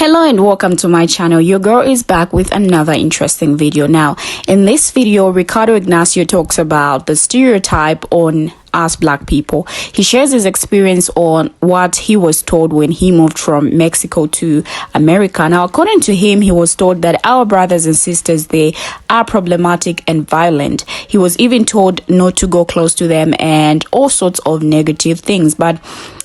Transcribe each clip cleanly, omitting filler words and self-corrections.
Hello and welcome to my channel. Your girl is back with another interesting video. Now, in this video, Ricardo Ignacio talks about the stereotype on us black people. He shares his experience on what he was told when he moved from Mexico to America. Now, according to him, he was told that our brothers and sisters, they are problematic and violent. He was even told not to go close to them and all sorts of negative things. But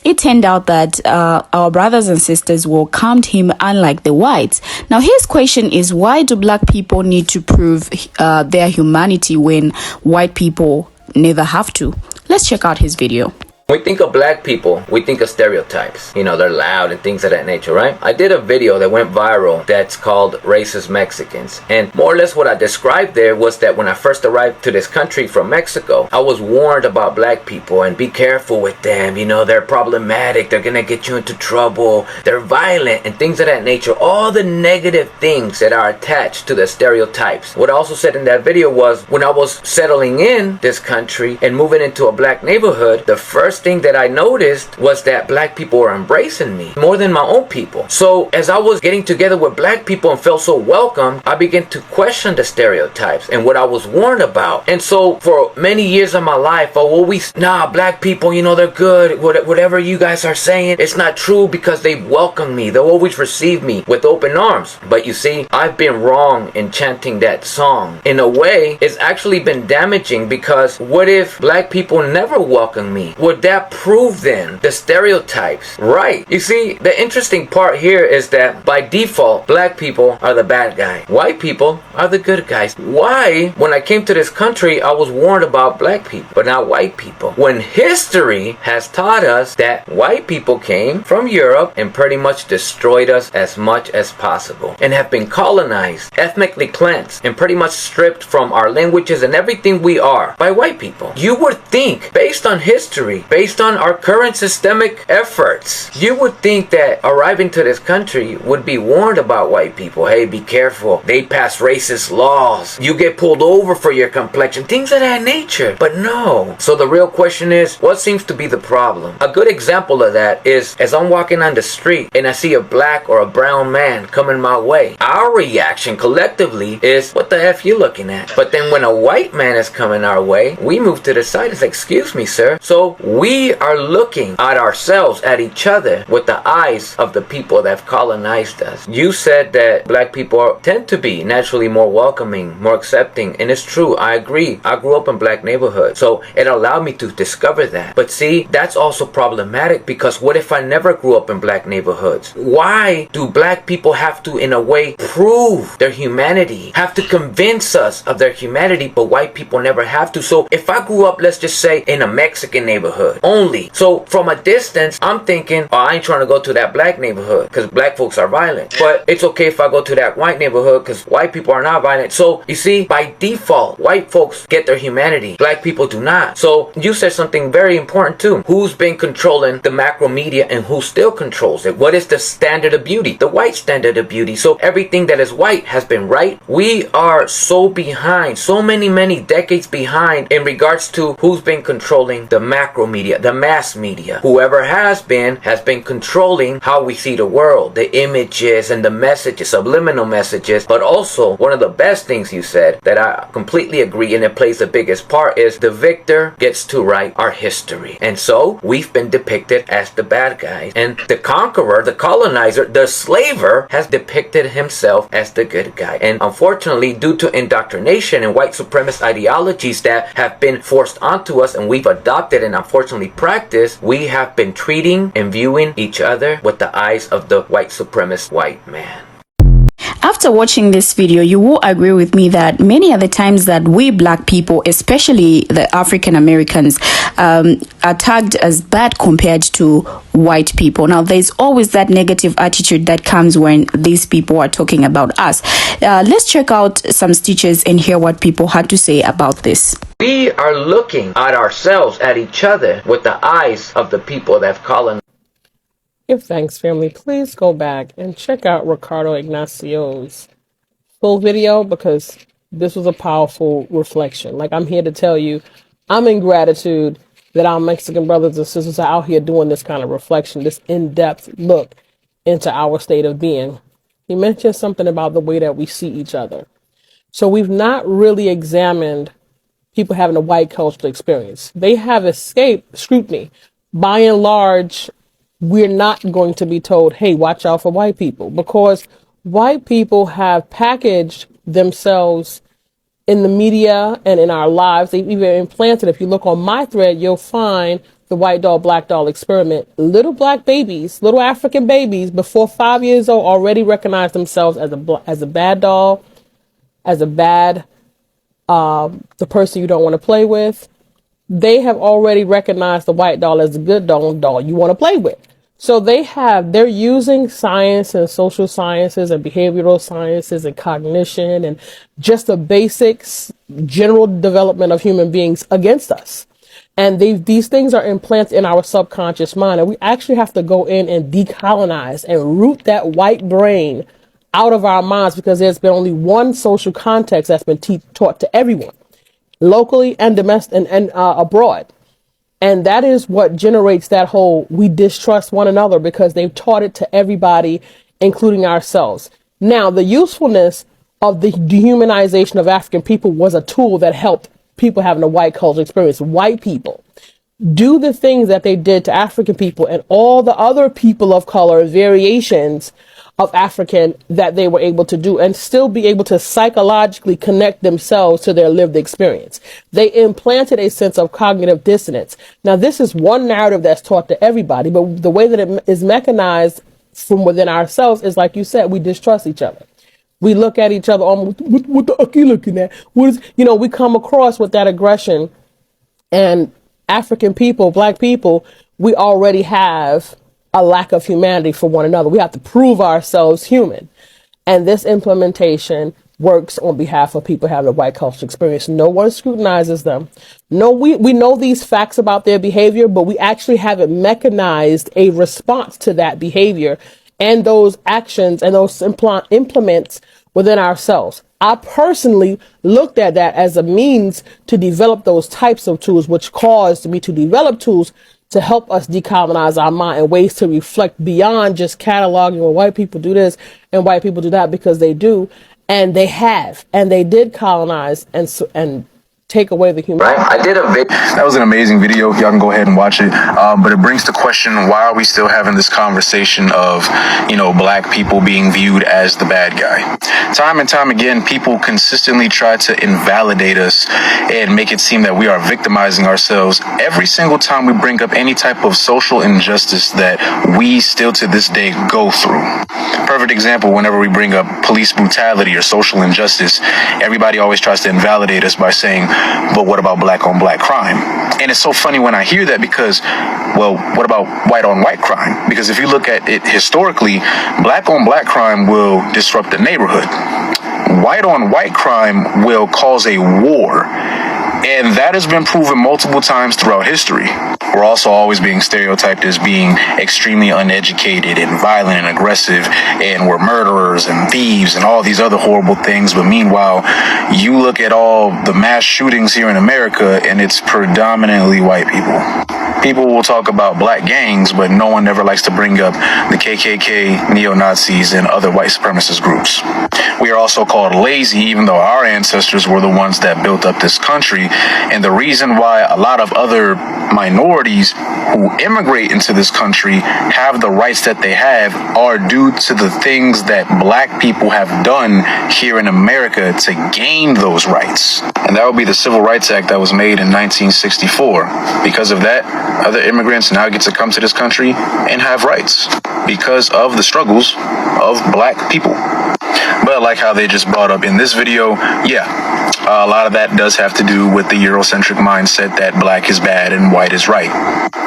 it turned out that our brothers and sisters welcomed him, unlike the whites. Now, his question is, why do black people need to prove their humanity when white people never have to? Let's check out his video. When we think of black people, we think of stereotypes. You know, they're loud and things of that nature, right? I did a video that went viral that's called Racist Mexicans. And more or less what I described there was that when I first arrived to this country from Mexico, I was warned about black people and be careful with them. You know, they're problematic. They're gonna get you into trouble. They're violent and things of that nature. All the negative things that are attached to the stereotypes. What I also said in that video was when I was settling in this country and moving into a black neighborhood, the first thing that I noticed was that black people were embracing me more than my own people. So as I was getting together with black people and felt so welcome, I began to question the stereotypes and what I was warned about. And so for many years of my life, I always, black people, you know, they're good. Whatever you guys are saying, it's not true because they welcome me. They'll always receive me with open arms. But you see, I've been wrong in chanting that song. In a way, it's actually been damaging because what if black people never welcome me? Would that prove then the stereotypes right? You see, the interesting part here is that by default, black people are the bad guy. White people are the good guys. Why, when I came to this country, I was warned about black people, but not white people? When history has taught us that white people came from Europe and pretty much destroyed us as much as possible and have been colonized, ethnically cleansed, and pretty much stripped from our languages and everything we are by white people. You would think, based on history, based on our current systemic efforts, you would think that arriving to this country would be warned about white people. Hey, be careful. They pass racist laws. You get pulled over for your complexion. Things of that nature. But no. So the real question is, what seems to be the problem? A good example of that is as I'm walking on the street and I see a black or a brown man coming my way. Our reaction collectively is, what the F you looking at? But then when a white man is coming our way, we move to the side. It's like, excuse me, sir. So we are looking at ourselves, at each other, with the eyes of the people that have colonized us. You said that black people tend to be naturally more welcoming, more accepting, and it's true. I agree. I grew up in black neighborhoods, so it allowed me to discover that. But see, that's also problematic because what if I never grew up in black neighborhoods? Why do black people have to, in a way, prove their humanity, have to convince us of their humanity, but white people never have to? So if I grew up, let's just say, in a Mexican neighborhood only, so from a distance, I'm thinking, oh, I ain't trying to go to that black neighborhood because black folks are violent. But it's okay if I go to that white neighborhood because white people are not violent. So you see, by default, white folks get their humanity. Black people do not. So you said something very important too. Who's been controlling the macro media and who still controls it? What is the standard of beauty? The white standard of beauty. So everything that is white has been right. We are so behind, so many decades behind in regards to who's been controlling the macro media, the mass media. Whoever has been controlling how we see the world, the images and the messages, subliminal messages. But also, one of the best things you said that I completely agree and it plays the biggest part is the victor gets to write our history. And so we've been depicted as the bad guys, and the conqueror, the colonizer, the slaver has depicted himself as the good guy. And unfortunately, due to indoctrination and white supremacist ideologies that have been forced onto us and we've adopted and unfortunately practiced, we have been treating and viewing each other with the eyes of the white supremacist white man. After watching this video, you will agree with me that many of the times that we black people, especially the African Americans, are tagged as bad compared to white people. Now, there's always that negative attitude that comes when these people are talking about us. Let's check out some stitches and hear what people had to say about this. We are looking at ourselves, at each other, with the eyes of the people that have colonized. Give thanks, family. Please go back and check out Ricardo Ignacio's full video because this was a powerful reflection. Like, I'm here to tell you, I'm in gratitude that our Mexican brothers and sisters are out here doing this kind of reflection, this in-depth look into our state of being. He mentioned something about the way that we see each other. So we've not really examined people having a white cultural experience. They have escaped scrutiny. By and large, we're not going to be told, hey, watch out for white people, because white people have packaged themselves in the media and in our lives. They've even implanted, if you look on my thread, you'll find the white doll, black doll experiment. Little black babies, little African babies, before 5 years old, already recognize themselves as a bad doll, as a bad, the person you don't want to play with. They have already recognized the white doll as a good doll you want to play with. So they're using science and social sciences and behavioral sciences and cognition and just the basics, general development of human beings against us. And these things are implanted in our subconscious mind. And we actually have to go in and decolonize and root that white brain out of our minds, because there's been only one social context that's been taught to everyone, locally and domestic and abroad. And that is what generates that whole, we distrust one another, because they've taught it to everybody, including ourselves. Now, the usefulness of the dehumanization of African people was a tool that helped people having a white cultural experience, white people, do the things that they did to African people and all the other people of color, variations of African, that they were able to do, and still be able to psychologically connect themselves to their lived experience. They implanted a sense of cognitive dissonance. Now, this is one narrative that's taught to everybody, but the way that it is mechanized from within ourselves is, like you said, we distrust each other. We look at each other, what the fuck you looking at? We come across with that aggression. And African people, black people, we already have a lack of humanity for one another. We have to prove ourselves human. And this implementation works on behalf of people having a white cultural experience. No one scrutinizes them. No, we know these facts about their behavior, but we actually haven't mechanized a response to that behavior and those actions and those implements within ourselves. I personally looked at that as a means to develop those types of tools, which caused me to develop tools to help us decolonize our mind and ways to reflect beyond just cataloging, well, white people do this and white people do that, because they do, and they have, and they did colonize and take away the human. Right? I did a video. That was an amazing video. Y'all can go ahead and watch it. But it brings the question, why are we still having this conversation of, black people being viewed as the bad guy? Time and time again, people consistently try to invalidate us and make it seem that we are victimizing ourselves every single time we bring up any type of social injustice that we still to this day go through. Perfect example, whenever we bring up police brutality or social injustice, everybody always tries to invalidate us by saying, but what about black on black crime? And it's so funny when I hear that, because, well, what about white on white crime? Because if you look at it historically, black on black crime will disrupt the neighborhood. White on white crime will cause a war. And that has been proven multiple times throughout history. We're also always being stereotyped as being extremely uneducated and violent and aggressive, and we're murderers and thieves and all these other horrible things. But meanwhile, you look at all the mass shootings here in America, and it's predominantly white people. People will talk about black gangs, but no one ever likes to bring up the KKK, neo-Nazis, and other white supremacist groups. We are also called lazy, even though our ancestors were the ones that built up this country. And the reason why a lot of other minorities who immigrate into this country have the rights that they have are due to the things that black people have done here in America to gain those rights. And that would be the Civil Rights Act that was made in 1964. Because of that, other immigrants now get to come to this country and have rights because of the struggles of black people. But like how they just brought up in this video, a lot of that does have to do with the Eurocentric mindset that black is bad and white is right.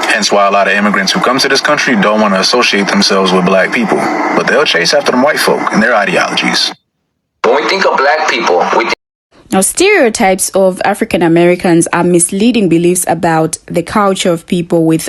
Hence why a lot of immigrants who come to this country don't want to associate themselves with black people, but they'll chase after them white folk and their ideologies. When we think of black people, Now, stereotypes of African Americans are misleading beliefs about the culture of people with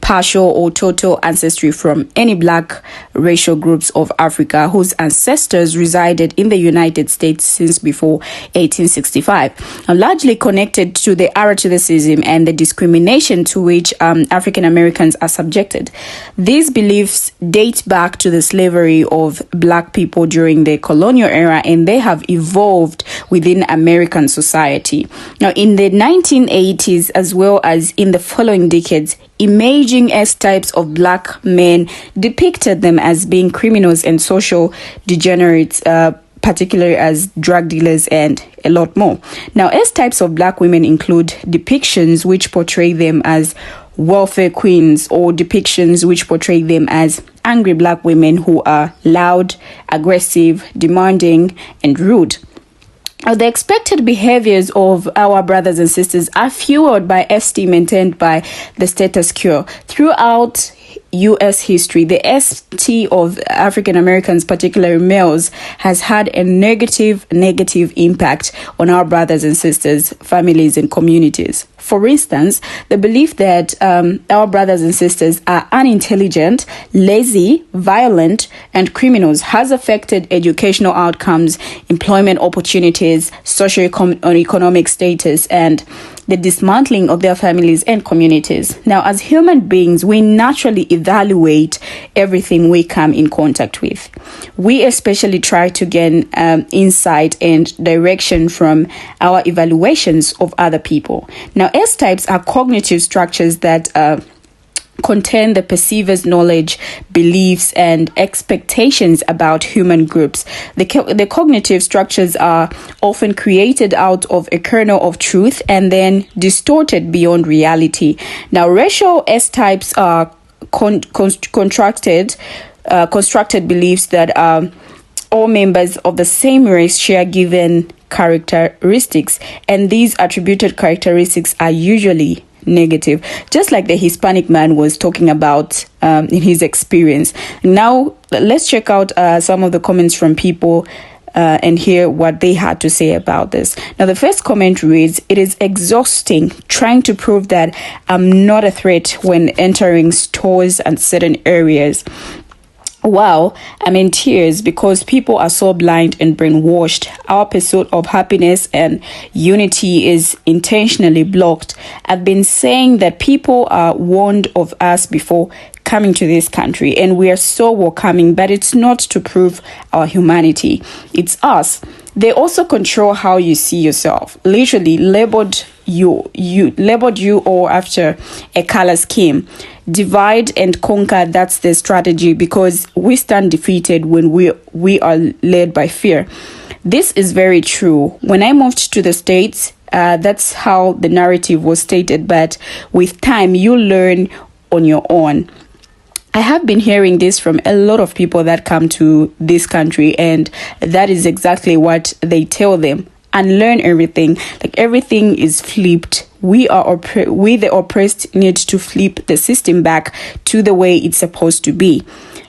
partial or total ancestry from any black racial groups of Africa whose ancestors resided in the United States since before 1865, largely connected to the racism and the discrimination to which African Americans are subjected. These beliefs date back to the slavery of black people during the colonial era, and they have evolved within American society. Now, in the 1980s, as well as in the following decades, emerging types of black men depicted them as being criminals and social degenerates, particularly as drug dealers and a lot more. Now, types of black women include depictions which portray them as welfare queens, or depictions which portray them as angry black women who are loud, aggressive, demanding, and rude. The expected behaviors of our brothers and sisters are fueled by ST maintained by the status quo. Throughout U.S. history, the ST of African Americans, particularly males, has had a negative impact on our brothers and sisters, families, and communities. For instance, the belief that our brothers and sisters are unintelligent, lazy, violent, and criminals has affected educational outcomes, employment opportunities, socioeconomic status, and the dismantling of their families and communities. Now, as human beings, we naturally evaluate everything we come in contact with. We especially try to gain insight and direction from our evaluations of other people. Now, S-types are cognitive structures that contain the perceiver's knowledge, beliefs, and expectations about human groups. The cognitive structures are often created out of a kernel of truth and then distorted beyond reality. Now, racial S-types are constructed beliefs that all members of the same race share given characteristics, and these attributed characteristics are usually negative, just like the Hispanic man was talking about in his experience. Now, let's check out some of the comments from people and hear what they had to say about this. Now, the first comment reads, "It is exhausting trying to prove that I'm not a threat when entering stores and certain areas. Wow, I'm in tears because people are so blind and brainwashed. Our pursuit of happiness and unity is intentionally blocked. I've been saying that people are warned of us before coming to this country, and we are so welcoming, but it's not to prove our humanity. It's us. They also control how you see yourself. Literally labeled you all after a color scheme. Divide and conquer, that's the strategy, because we stand defeated when we are led by fear." This is very true. When I moved to the States, that's how the narrative was stated, but with time you learn on your own. I have been hearing this from a lot of people that come to this country, and that is exactly what they tell them. Unlearn everything. Like, everything is flipped. We the oppressed need to flip the system back to the way it's supposed to be.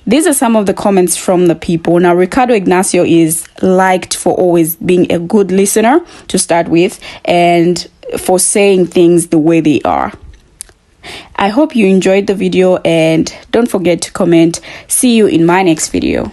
These are some of the comments from the people. Now, Ricardo Ignacio is liked for always being a good listener to start with, and for saying things the way they are. I hope you enjoyed the video, and don't forget to comment. See you in my next video.